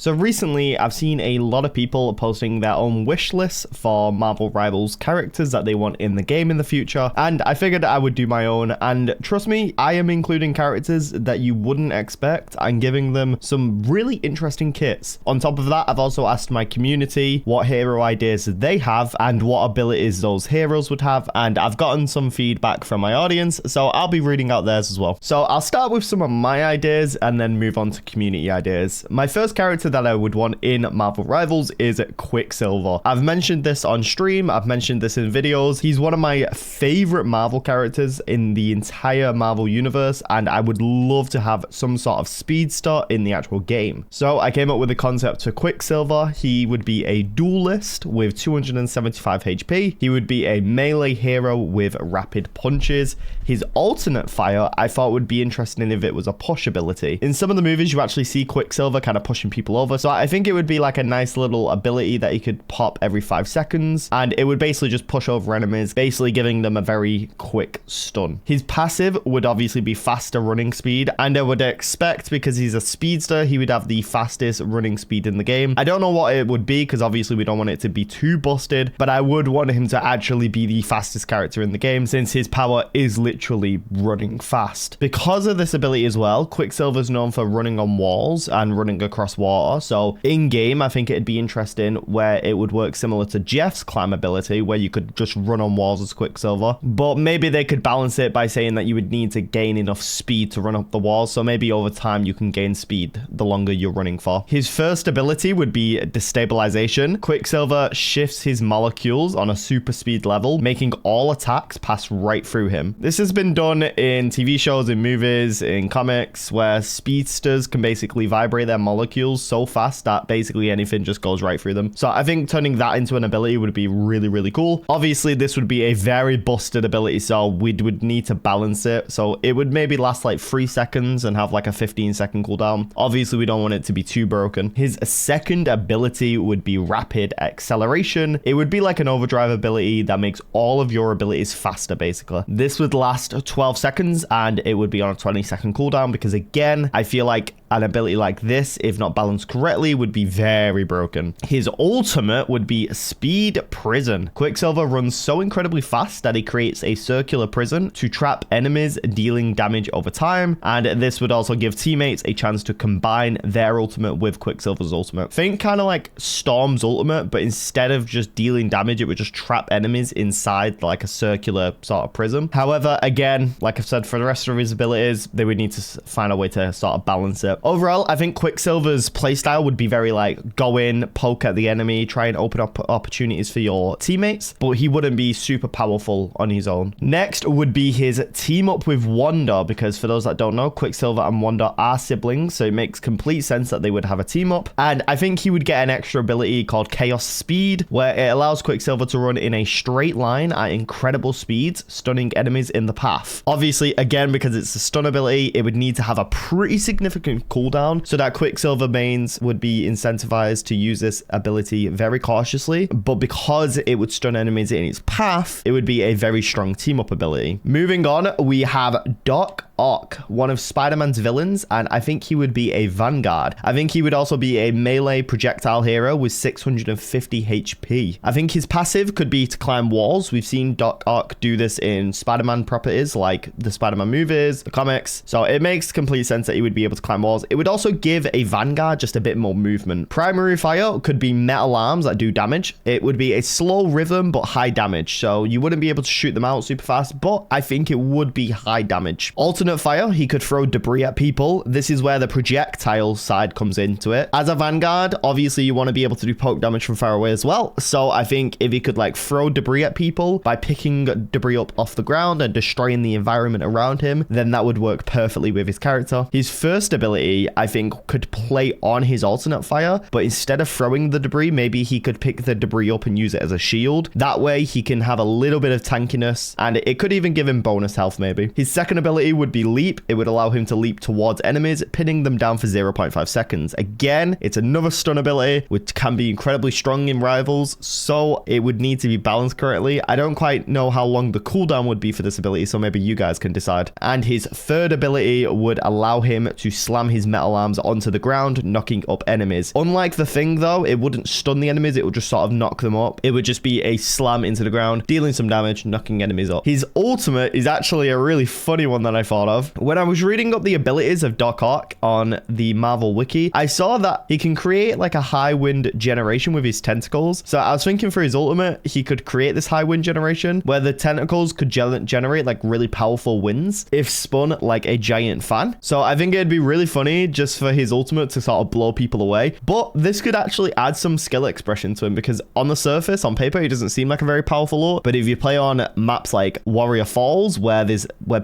So recently, I've seen a lot of people posting their own wish lists for Marvel Rivals characters that they want in the game in the future, and I figured I would do my own, and trust me, I am including characters that you wouldn't expect and giving them some really interesting kits. On top of that, I've also asked my community what hero ideas they have and what abilities those heroes would have, and I've gotten some feedback from my audience, so I'll be reading out theirs as well. So I'll start with some of my ideas and then move on to community ideas. My first character that I would want in Marvel Rivals is Quicksilver. I've mentioned this on stream, I've mentioned this in videos. He's one of my favorite Marvel characters in the entire Marvel universe, and I would love to have some sort of speedster in the actual game. So I came up with a concept for Quicksilver. He would be a duelist with 275 HP. He would be a melee hero with rapid punches. His alternate fire I thought would be interesting if it was a push ability. In some of the movies you actually see Quicksilver kind of pushing people over, so I think it would be like a nice little ability that he could pop every 5 seconds, and it would basically just push over enemies, basically giving them a very quick stun. His passive would obviously be faster running speed, and I would expect, because he's a speedster, he would have the fastest running speed in the game. I don't know what it would be, because obviously we don't want it to be too busted, but I would want him to actually be the fastest character in the game, since his power is literally running fast. Because of this ability as well, Quicksilver's known for running on walls and running across water, so in game I think it'd be interesting where it would work similar to Jeff's climb ability, where you could just run on walls as Quicksilver, but maybe they could balance it by saying that you would need to gain enough speed to run up the walls, so maybe over time you can gain speed the longer you're running for. His first ability would be destabilization. Quicksilver shifts his molecules on a super speed level, making all attacks pass right through him. This has been done in TV shows, in movies, in comics, where speedsters can basically vibrate their molecules so fast that basically anything just goes right through them. So I think turning that into an ability would be really, really cool. Obviously, this would be a very busted ability, so we would need to balance it. So it would maybe last like 3 seconds and have like a 15-second cooldown. Obviously, we don't want it to be too broken. His second ability would be rapid acceleration. It would be like an overdrive ability that makes all of your abilities faster, basically. This would last 12 seconds and it would be on a 20-second cooldown, because again, I feel like an ability like this, if not balanced correctly, would be very broken. His ultimate would be Speed Prison. Quicksilver runs so incredibly fast that he creates a circular prison to trap enemies, dealing damage over time, and this would also give teammates a chance to combine their ultimate with Quicksilver's ultimate. Think kind of like Storm's ultimate, but instead of just dealing damage, it would just trap enemies inside like a circular sort of prison. However, again, like I've said, for the rest of his abilities, they would need to find a way to sort of balance it. Overall, I think Quicksilver's playstyle would be very like go in, poke at the enemy, try and open up opportunities for your teammates, but he wouldn't be super powerful on his own. Next would be his team up with Wanda, because for those that don't know, Quicksilver and Wanda are siblings, so it makes complete sense that they would have a team up. And I think he would get an extra ability called Chaos Speed, where it allows Quicksilver to run in a straight line at incredible speeds, stunning enemies in the path. Obviously, again, because it's a stun ability, it would need to have a pretty significant cooldown, so that Quicksilver mains would be incentivized to use this ability very cautiously, but because it would stun enemies in its path, it would be a very strong team up ability. Moving on, we have Doc Ock, one of Spider-Man's villains, and I think he would be a Vanguard. I think he would also be a melee projectile hero with 650 HP. I think his passive could be to climb walls. We've seen Doc Ock do this in Spider-Man properties like the Spider-Man movies, the comics, so it makes complete sense that he would be able to climb walls. It would also give a Vanguard just a bit more movement. Primary fire could be metal arms that do damage. It would be a slow rhythm but high damage, so you wouldn't be able to shoot them out super fast, but I think it would be high damage. Alternate fire, he could throw debris at people. This is where the projectile side comes into it. As a Vanguard, obviously you want to be able to do poke damage from far away as well, so I think if he could like throw debris at people by picking debris up off the ground and destroying the environment around him, then that would work perfectly with his character. His first ability, I think, could play on his alternate fire, but instead of throwing the debris, maybe he could pick the debris up and use it as a shield. That way he can have a little bit of tankiness, and it could even give him bonus health maybe. His second ability would be Leap. It would allow him to leap towards enemies, pinning them down for 0.5 seconds. Again, it's another stun ability, which can be incredibly strong in Rivals, so it would need to be balanced correctly. I don't quite know how long the cooldown would be for this ability, so maybe you guys can decide. And his third ability would allow him to slam his his metal arms onto the ground, knocking up enemies. Unlike the Thing, though, it wouldn't stun the enemies. It would just sort of knock them up. It would just be a slam into the ground, dealing some damage, knocking enemies up. His ultimate is actually a really funny one that I thought of. When I was reading up the abilities of Doc Ock on the Marvel Wiki, I saw that he can create like a high wind generation with his tentacles. So I was thinking for his ultimate, he could create this high wind generation where the tentacles could generate like really powerful winds if spun like a giant fan. So I think it'd be really funny just for his ultimate to sort of blow people away. But this could actually add some skill expression to him, because on the surface, on paper, he doesn't seem like a very powerful ult. But if you play on maps like Warrior Falls, where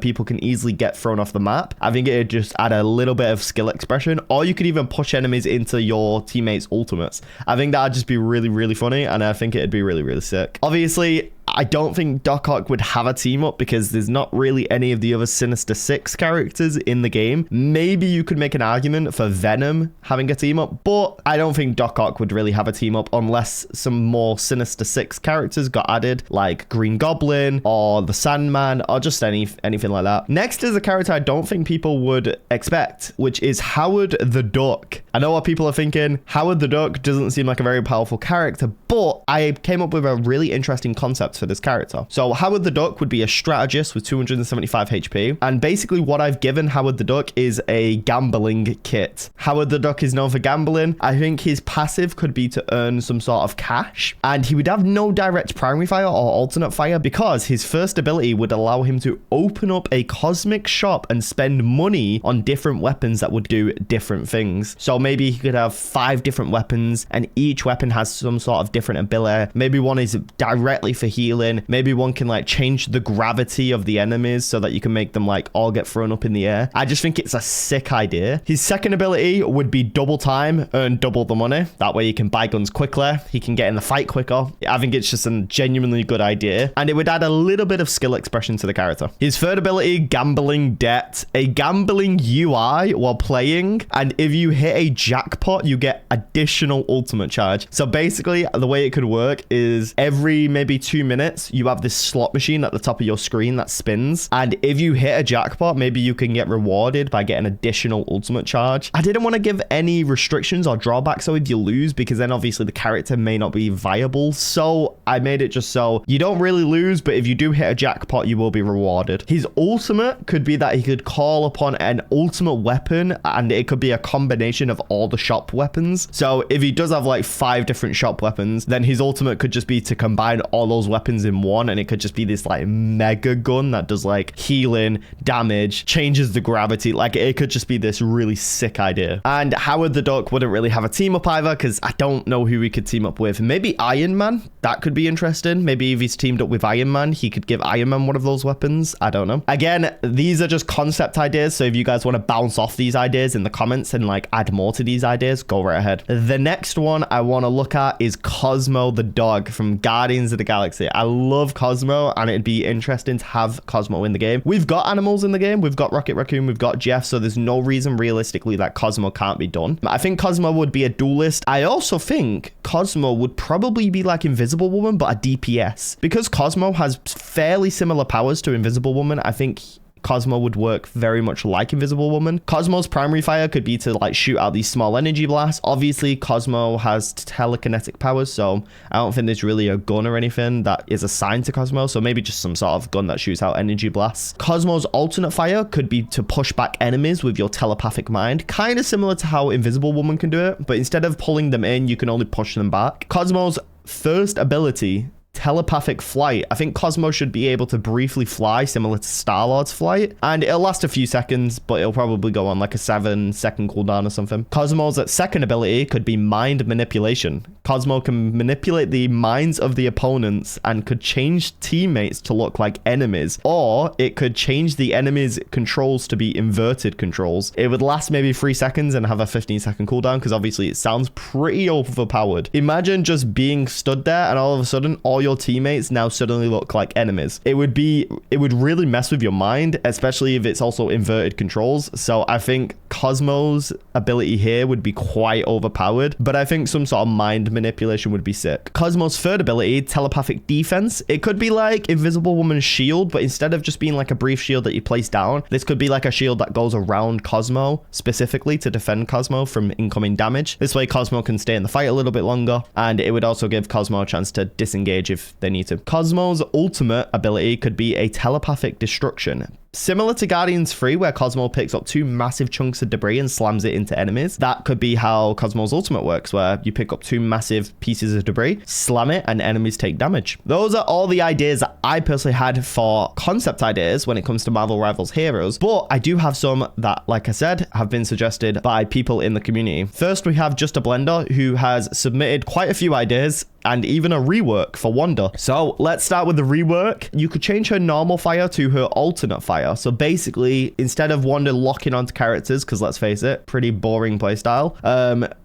people can easily get thrown off the map, I think it'd just add a little bit of skill expression. Or you could even push enemies into your teammates' ultimates. I think that'd just be really, really funny, and I think it'd be really, really sick. Obviously, I don't think Doc Ock would have a team up because there's not really any of the other Sinister Six characters in the game. Maybe you could make an argument for Venom having a team up, but I don't think Doc Ock would really have a team up unless some more Sinister Six characters got added, like Green Goblin or the Sandman or just anything like that. Next is a character I don't think people would expect, which is Howard the Duck. I know what people are thinking. Howard the Duck doesn't seem like a very powerful character, but I came up with a really interesting concept for this character. So Howard the Duck would be a strategist with 275 HP, and basically what I've given Howard the Duck is a gambling kit. Howard the Duck is known for gambling. I think his passive could be to earn some sort of cash, and he would have no direct primary fire or alternate fire because his first ability would allow him to open up a cosmic shop and spend money on different weapons that would do different things. So maybe he could have 5 different weapons, and each weapon has some sort of different ability. Maybe one is directly for healing. Maybe one can like change the gravity of the enemies so that you can make them like all get thrown up in the air. I just think it's a sick idea. His second ability would be double time, earn double the money. That way he can buy guns quickly. He can get in the fight quicker. I think it's just a genuinely good idea, and it would add a little bit of skill expression to the character. His third ability, gambling debt, a gambling UI while playing, and if you hit a jackpot, you get additional ultimate charge. So basically, the way it could work is every maybe 2 minutes, you have this slot machine at the top of your screen that spins, and if you hit a jackpot, maybe you can get rewarded by getting additional ultimate charge. I didn't want to give any restrictions or drawbacks so if you lose, because then obviously the character may not be viable. So I made it just so you don't really lose, but if you do hit a jackpot, you will be rewarded. His ultimate could be that he could call upon an ultimate weapon, and it could be a combination of all the shop weapons. So if he does have like 5 different shop weapons, then his ultimate could just be to combine all those weapons in one, and it could just be this like mega gun that does like healing, damage, changes the gravity. Like it could just be this really sick idea. And Howard the Duck wouldn't really have a team up either, because I don't know who he could team up with. Maybe Iron Man. That could be interesting. Maybe if he's teamed up with Iron Man, he could give Iron Man one of those weapons. I don't know. Again, these are just concept ideas, so if you guys want to bounce off these ideas in the comments and like add more to these ideas, go right ahead. The next one I want to look at is Cosmo the Dog from Guardians of the Galaxy. I love Cosmo, and it'd be interesting to have Cosmo in the game. We've got animals in the game. We've got Rocket Raccoon, we've got Jeff, so there's no reason realistically that Cosmo can't be done. I think Cosmo would be a duelist. I also think Cosmo would probably be like Invisible Woman, but a DPS. Because Cosmo has fairly similar powers to Invisible Woman, I think Cosmo would work very much like Invisible Woman. Cosmo's primary fire could be to like shoot out these small energy blasts. Obviously, Cosmo has telekinetic powers, so I don't think there's really a gun or anything that is assigned to Cosmo, so maybe just some sort of gun that shoots out energy blasts. Cosmo's alternate fire could be to push back enemies with your telepathic mind, kind of similar to how Invisible Woman can do it, but instead of pulling them in, you can only push them back. Cosmo's first ability, telepathic flight. I think Cosmo should be able to briefly fly similar to Star-Lord's flight, and it'll last a few seconds, but it'll probably go on like a 7-second cooldown or something. Cosmo's second ability could be mind manipulation. Cosmo can manipulate the minds of the opponents and could change teammates to look like enemies, or it could change the enemy's controls to be inverted controls. It would last maybe 3 seconds and have a 15-second cooldown, because obviously it sounds pretty overpowered. Imagine just being stood there and all of a sudden all your your teammates now suddenly look like enemies. It would really mess with your mind, especially if it's also inverted controls. So I think Cosmo's ability here would be quite overpowered, but I think some sort of mind manipulation would be sick. Cosmo's third ability, telepathic defense. It could be like Invisible Woman's shield, but instead of just being like a brief shield that you place down, this could be like a shield that goes around Cosmo specifically to defend Cosmo from incoming damage. This way Cosmo can stay in the fight a little bit longer, and it would also give Cosmo a chance to disengage if they need to. Cosmo's ultimate ability could be a telepathic destruction. Similar to Guardians 3, where Cosmo picks up 2 massive chunks of debris and slams it into enemies, that could be how Cosmo's ultimate works, where you pick up 2 massive pieces of debris, slam it, and enemies take damage. Those are all the ideas that I personally had for concept ideas when it comes to Marvel Rivals heroes, but I do have some that, like I said, have been suggested by people in the community. First, we have Just a Blender, who has submitted quite a few ideas and even a rework for Wanda. So let's start with the rework. You could change her normal fire to her alternate fire. So basically, instead of Wanda locking onto characters, because let's face it, pretty boring playstyle,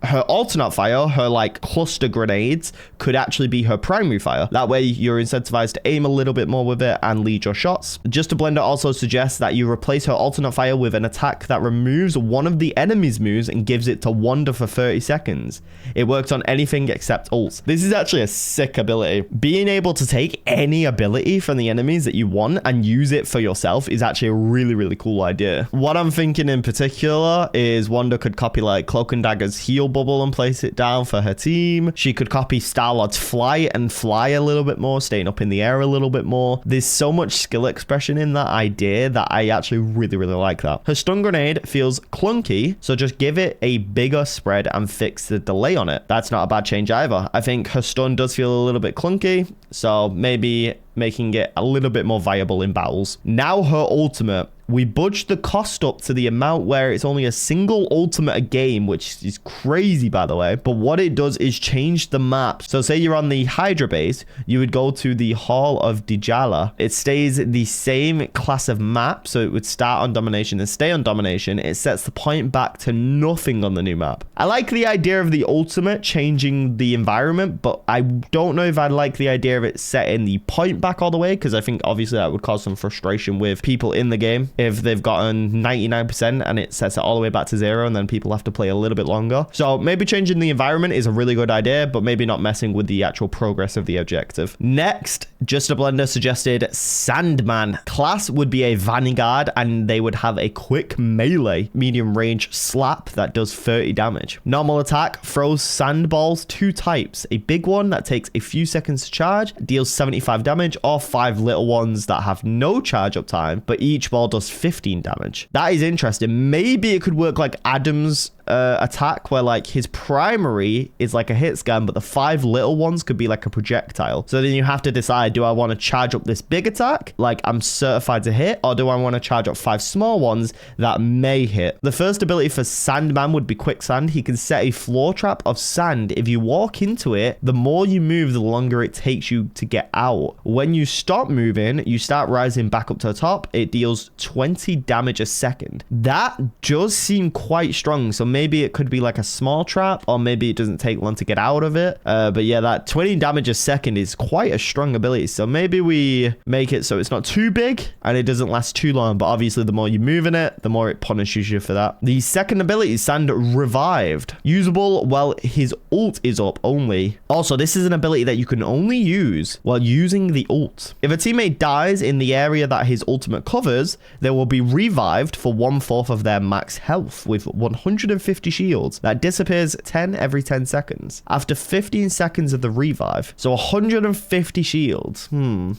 her alternate fire, her like cluster grenades, could actually be her primary fire. That way you're incentivized to aim a little bit more with it and lead your shots. Just a Blender also suggests that you replace her alternate fire with an attack that removes one of the enemy's moves and gives it to Wanda for 30 seconds. It works on anything except ults. This is actually a sick ability. Being able to take any ability from the enemies that you want and use it for yourself is actually a really, really cool idea. What I'm thinking in particular is Wanda could copy like Cloak and Dagger's heal bubble and place it down for her team. She could copy Star-Lord's flight and fly a little bit more, staying up in the air a little bit more. There's so much skill expression in that idea that I actually really, really like that. Her stun grenade feels clunky, so just give it a bigger spread and fix the delay on it. That's not a bad change either. I think her stun does feel a little bit clunky, so maybe making it a little bit more viable in battles. Now her ultimate. We budged the cost up to the amount where it's only a single ultimate a game, which is crazy, by the way. But what it does is change the map. So say you're on the Hydra base, you would go to the Hall of Djala. It stays the same class of map. So it would start on domination and stay on domination. It sets the point back to nothing on the new map. I like the idea of the ultimate changing the environment, but I don't know if I like the idea of it setting the point back all the way, because I think obviously that would cause some frustration with people in the game if they've gotten 99% and it sets it all the way back to 0, and then people have to play a little bit longer. So maybe changing the environment is a really good idea, but maybe not messing with the actual progress of the objective. Next, Just a Blender suggested Sandman. Class would be a Vanguard, and they would have a quick melee medium range slap that does 30 damage. Normal attack throws sandballs 2 types. A big one that takes a few seconds to charge, deals 75 damage, or 5 little ones that have no charge up time, but each ball does 15 damage. That is interesting. Maybe it could work like Adam's attack, where like his primary is like a hit scan, but the 5 little ones could be like a projectile. So then you have to decide, do I want to charge up this big attack like I'm certified to hit, or do I want to charge up 5 small ones that may hit? The first ability for Sandman would be Quicksand. He can set a floor trap of sand. If you walk into it, the more you move, the longer it takes you to get out. When you stop moving, you start rising back up to the top. It deals 20 damage a second. That does seem quite strong. So maybe it could be like a small trap, or maybe it doesn't take long to get out of it. But yeah, that 20 damage a second is quite a strong ability. So maybe we make it so it's not too big and it doesn't last too long. But obviously, the more you move in it, the more it punishes you for that. The second ability is Sand Revived. Usable while his ult is up only. Also, this is an ability that you can only use while using the ult. If a teammate dies in the area that his ultimate covers, they will be revived for 1/4 of their max health with 150 shields. That disappears 10 every 10 seconds. After 15 seconds of the revive, so 150 shields.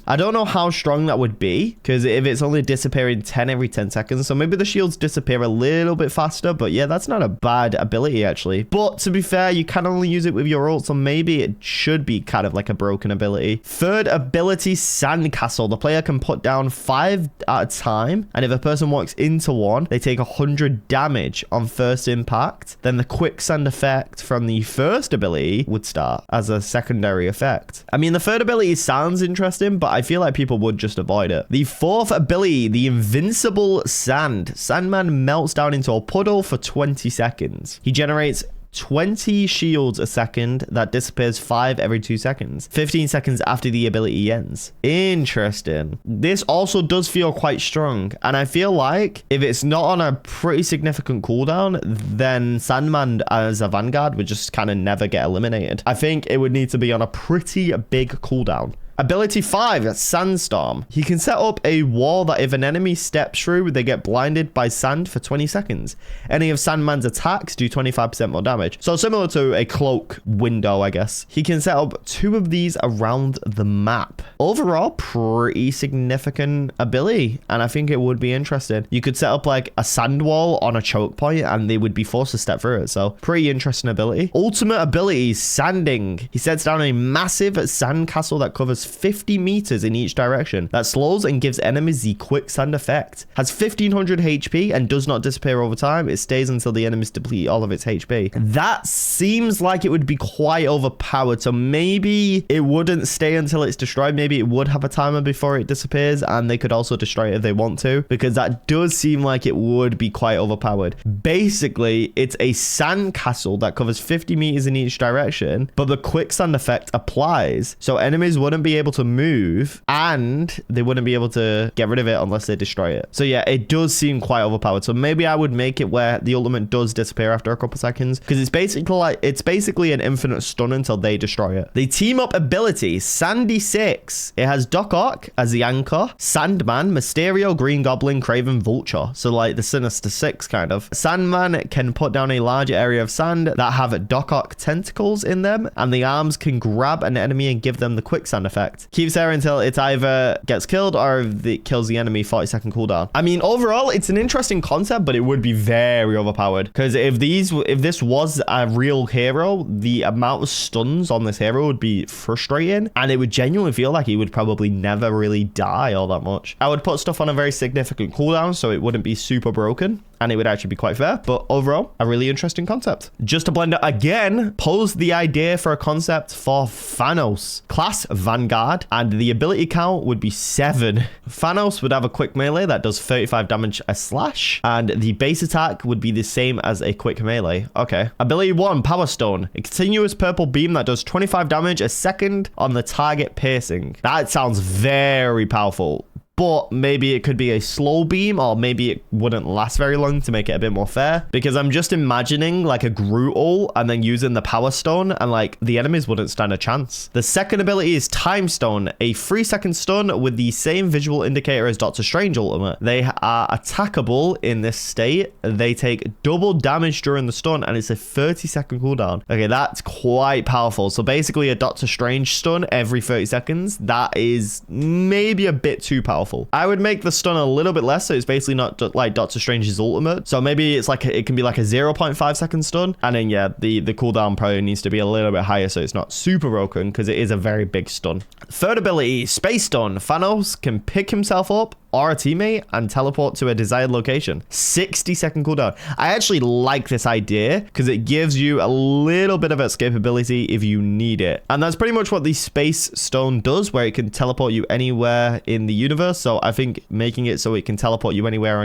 I don't know how strong that would be, because if it's only disappearing 10 every 10 seconds, so maybe the shields disappear a little bit faster, but yeah, that's not a bad ability actually. But to be fair, you can only use it with your ult, so maybe it should be kind of like a broken ability. Third ability, Sandcastle. The player can put down 5 at a time, and if a person walks into one, they take 100 damage on first impact. Then the quicksand effect from the first ability would start as a secondary effect. I mean, the third ability sounds interesting, but I feel like people would just avoid it. The fourth ability, the Invincible Sand. Sandman melts down into a puddle for 20 seconds. He generates 20 shields a second that disappears 5 every 2 seconds. 15 seconds after the ability ends. Interesting. This also does feel quite strong. And I feel like if it's not on a pretty significant cooldown, then Sandman as a Vanguard would just kind of never get eliminated. I think it would need to be on a pretty big cooldown. Ability 5, Sandstorm. He can set up a wall that if an enemy steps through, they get blinded by sand for 20 seconds. Any of Sandman's attacks do 25% more damage. So similar to a cloak window, I guess. He can set up 2 of these around the map. Overall, pretty significant ability, and I think it would be interesting. You could set up like a sand wall on a choke point and they would be forced to step through it. So pretty interesting ability. Ultimate ability, Sanding. He sets down a massive sand castle that covers 50 meters in each direction that slows and gives enemies the quicksand effect. Has 1500 HP and does not disappear over time. It stays until the enemies deplete all of its HP. That seems like it would be quite overpowered. So maybe it wouldn't stay until it's destroyed. Maybe it would have a timer before it disappears and they could also destroy it if they want to, because that does seem like it would be quite overpowered. Basically, it's a sand castle that covers 50 meters in each direction, but the quicksand effect applies. So enemies wouldn't be able to move and they wouldn't be able to get rid of it unless they destroy it. So yeah, it does seem quite overpowered. So maybe I would make it where the ultimate does disappear after a couple seconds, because it's basically an infinite stun until they destroy it. The team up ability, Sandy 6. It has Doc Ock as the anchor, Sandman, Mysterio, Green Goblin, Craven, Vulture. So like the Sinister Six kind of. Sandman can put down a large area of sand that have Doc Ock tentacles in them, and the arms can grab an enemy and give them the quicksand effect. Keeps there until it either gets killed or if it kills the enemy, 40-second cooldown. I mean, overall, it's an interesting concept, but it would be very overpowered, because if this was a real hero, the amount of stuns on this hero would be frustrating, and it would genuinely feel like he would probably never really die all that much. I would put stuff on a very significant cooldown so it wouldn't be super broken, and it would actually be quite fair. But overall, a really interesting concept. Just to blend it again, posed the idea for a concept for Thanos. Class Vanguard, and the ability count would be 7. Thanos would have a quick melee that does 35 damage a slash, and the base attack would be the same as a quick melee. Okay. Ability 1, Power Stone. A continuous purple beam that does 25 damage a second on the target piercing. That sounds very powerful. But maybe it could be a slow beam, or maybe it wouldn't last very long to make it a bit more fair, because I'm just imagining like a Groot ult and then using the Power Stone, and like the enemies wouldn't stand a chance. The second ability is Time Stone, a 3-second stun with the same visual indicator as Doctor Strange ultimate. They are attackable in this state. They take double damage during the stun, and it's a 30-second cooldown. Okay, that's quite powerful. So basically a Doctor Strange stun every 30 seconds. That is maybe a bit too powerful. I would make the stun a little bit less, so it's basically not like Doctor Strange's ultimate. So maybe it's like it can be like a 0.5 second stun, and then yeah, the cooldown probably needs to be a little bit higher so it's not super broken, because it is a very big stun. Third ability, Space Stun. Thanos can pick himself up or a teammate and teleport to a desired location. 60-second cooldown. I actually like this idea because it gives you a little bit of escapability if you need it. And that's pretty much what the Space Stone does, where it can teleport you anywhere in the universe. So I think making it so it can teleport you anywhere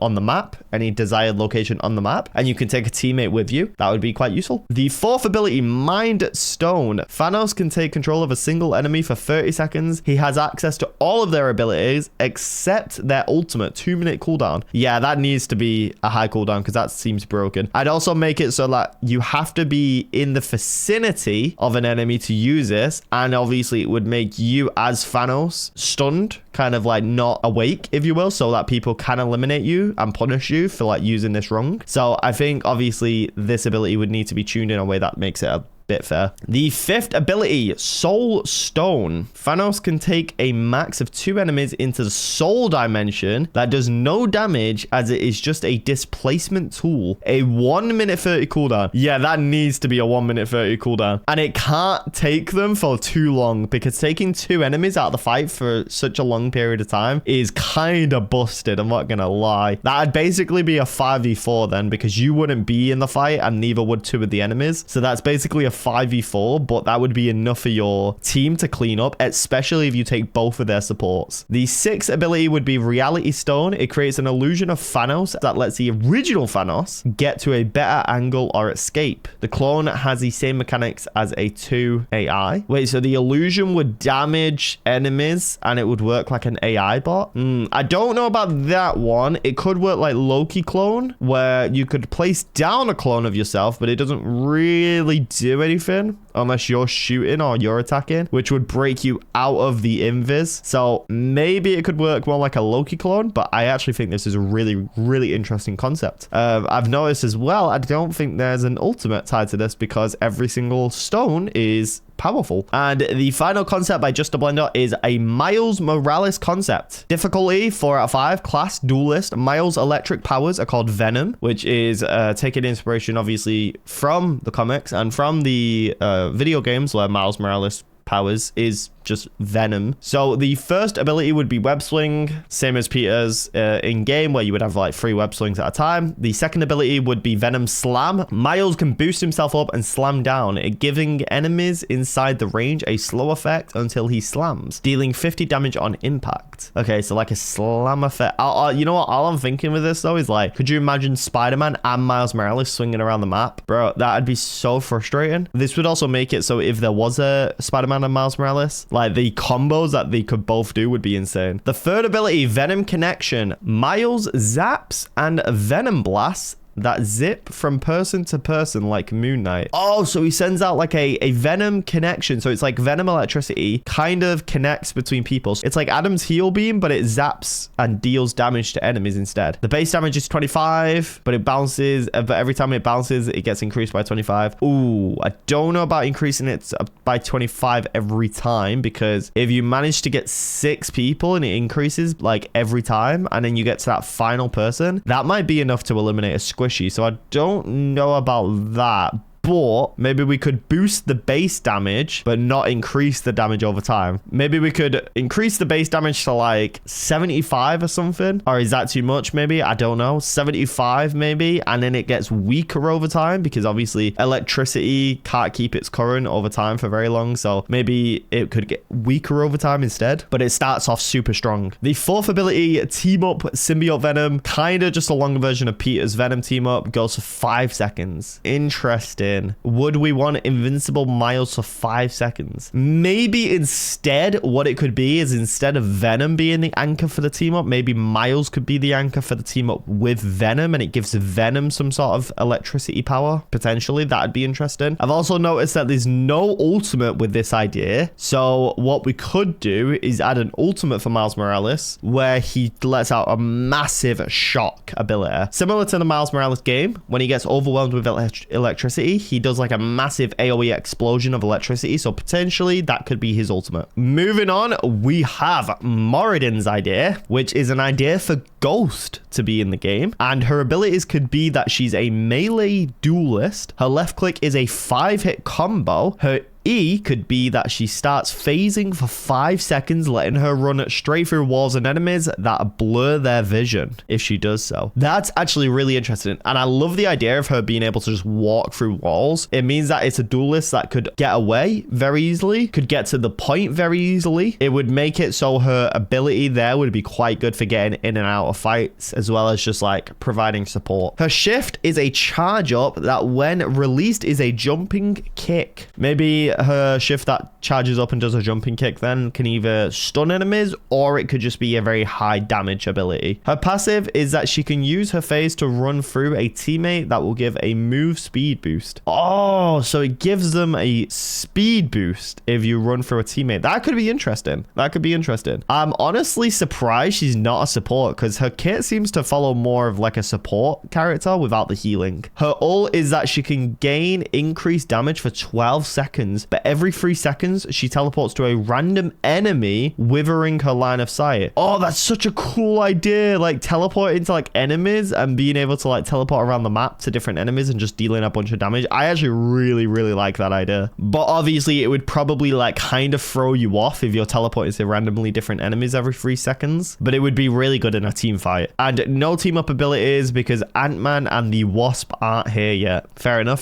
on the map, any desired location on the map, and you can take a teammate with you, that would be quite useful. The fourth ability, Mind Stone. Thanos can take control of a single enemy for 30 seconds. He has access to all of their abilities except their ultimate 2-minute cooldown. Yeah, that needs to be a high cooldown because that seems broken. I'd also make it so that you have to be in the vicinity of an enemy to use this, and obviously it would make you as Thanos stunned, kind of like not awake, if you will, so that people can eliminate you and punish you for like using this wrong. So I think obviously this ability would need to be tuned in a way that makes it a bit fair. The fifth ability, Soul Stone. Thanos can take a max of 2 enemies into the soul dimension that does no damage, as it is just a displacement tool. A 1 minute 30 cooldown. Yeah, that needs to be a 1 minute 30 cooldown. And it can't take them for too long, because taking 2 enemies out of the fight for such a long period of time is kind of busted, I'm not gonna lie. That'd basically be a 5v4 then, because you wouldn't be in the fight and neither would 2 of the enemies. So that's basically a 5v4, but that would be enough for your team to clean up, especially if you take both of their supports. The 6th ability would be Reality Stone. It creates an illusion of Thanos that lets the original Thanos get to a better angle or escape. The clone has the same mechanics as a 2 AI. Wait, so the illusion would damage enemies and it would work like an AI bot? I don't know about that one. It could work like Loki clone, where you could place down a clone of yourself, but it doesn't really do anything unless you're shooting or you're attacking, which would break you out of the invis. So maybe it could work more like a Loki clone, but I actually think this is a really, really interesting concept. I've noticed as well, I don't think there's an ultimate tied to this because every single stone is powerful. And the final concept by Just a Blender is a Miles Morales concept. Difficulty 4 out of 5. Class Duelist. Miles' electric powers are called Venom, which is taking inspiration obviously from the comics and from the video games where Miles Morales powers is just venom. So the first ability would be web swing, same as Peter's in game, where you would have like 3 web swings at a time. The second ability would be Venom Slam. Miles can boost himself up and slam down, giving enemies inside the range a slow effect until he slams, dealing 50 damage on impact. Okay, so like a slam effect. You know what? All I'm thinking with this though is like, could you imagine Spider-Man and Miles Morales swinging around the map? Bro, that'd be so frustrating. This would also make it so if there was a Spider-Man and Miles Morales, like the combos that they could both do would be insane. The third ability, Venom Connection. Miles zaps and Venom blasts that zip from person to person like Moon Knight. Oh, so he sends out like a venom connection. So it's like venom electricity kind of connects between people. It's like Adam's heal beam, but it zaps and deals damage to enemies instead. The base damage is 25, but it bounces. But every time it bounces, it gets increased by 25. Ooh, I don't know about increasing it by 25 every time, because if you manage to get 6 people and it increases like every time, and then you get to that final person, that might be enough to eliminate a squishy. So I don't know about that. But maybe we could boost the base damage, but not increase the damage over time. Maybe we could increase the base damage to like 75 or something. Or is that too much? Maybe, I don't know. 75 maybe. And then it gets weaker over time, because obviously electricity can't keep its current over time for very long. So maybe it could get weaker over time instead. But it starts off super strong. The fourth ability, Team Up Symbiote Venom. Kind of just a longer version of Peter's Venom Team Up. Goes for 5 seconds. Interesting. Would we want Invincible Miles for 5 seconds? Maybe instead what it could be is, instead of Venom being the anchor for the team up, maybe Miles could be the anchor for the team up with Venom, and it gives Venom some sort of electricity power. Potentially, that'd be interesting. I've also noticed that there's no ultimate with this idea. So what we could do is add an ultimate for Miles Morales where he lets out a massive shock ability. Similar to the Miles Morales game, when he gets overwhelmed with electricity, he does like a massive AoE explosion of electricity. So potentially that could be his ultimate. Moving on, we have Moradin's idea, which is an idea for Ghost to be in the game. And her abilities could be that she's a melee duelist. Her left click is a 5-hit combo. Her E could be that she starts phasing for 5 seconds, letting her run straight through walls and enemies that blur their vision if she does so. That's actually really interesting. And I love the idea of her being able to just walk through walls. It means that it's a duelist that could get away very easily, could get to the point very easily. It would make it so her ability there would be quite good for getting in and out of fights, as well as just like providing support. Her shift is a charge up that when released is a jumping kick. Maybe her shift that charges up and does a jumping kick then can either stun enemies, or it could just be a very high damage ability. Her passive is that she can use her phase to run through a teammate that will give a move speed boost. Oh, so it gives them a speed boost if you run through a teammate. That could be interesting. That could be interesting. I'm honestly surprised she's not a support, because her kit seems to follow more of like a support character without the healing. Her ult is that she can gain increased damage for 12 seconds seconds, but every 3 seconds, she teleports to a random enemy withering her line of sight. Oh, that's such a cool idea. Like teleporting to like enemies and being able to like teleport around the map to different enemies and just dealing a bunch of damage. I actually really like that idea. But obviously it would probably like kind of throw you off if you're teleporting to randomly different enemies every 3 seconds, but it would be really good in a team fight. And no team up abilities because Ant-Man and the Wasp aren't here yet. Fair enough.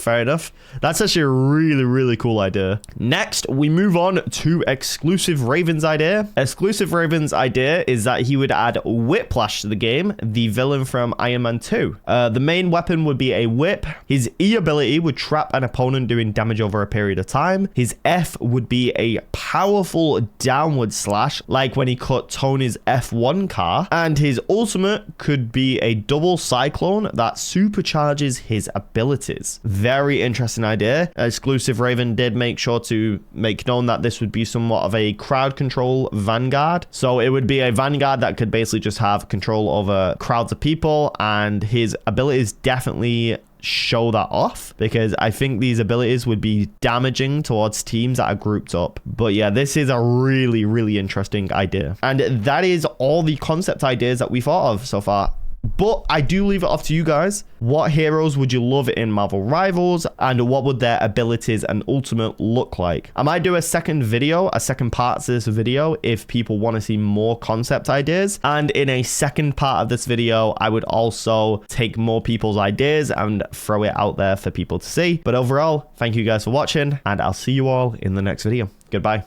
That's actually a really cool idea. Next, we move on to Exclusive Raven's idea. Exclusive Raven's idea is that he would add Whiplash to the game, the villain from Iron Man 2. The main weapon would be a whip. His E ability would trap an opponent doing damage over a period of time. His F would be a powerful downward slash, like when he cut Tony's F1 car. And his ultimate could be a double cyclone that supercharges his abilities. Very interesting idea. Exclusive Raven did make sure to make known that this would be somewhat of a crowd control Vanguard. So it would be a Vanguard that could basically just have control over crowds of people, and his abilities definitely show that off, because I think these abilities would be damaging towards teams that are grouped up. But yeah, this is a really interesting idea, and that is all the concept ideas that we thought of so far. But I do leave it off to you guys. What heroes would you love in Marvel Rivals, and what would their abilities and ultimate look like? I might do a second video, a second part to this video, if people want to see more concept ideas. And in a second part of this video, I would also take more people's ideas and throw it out there for people to see. But overall, thank you guys for watching, and I'll see you all in the next video. Goodbye.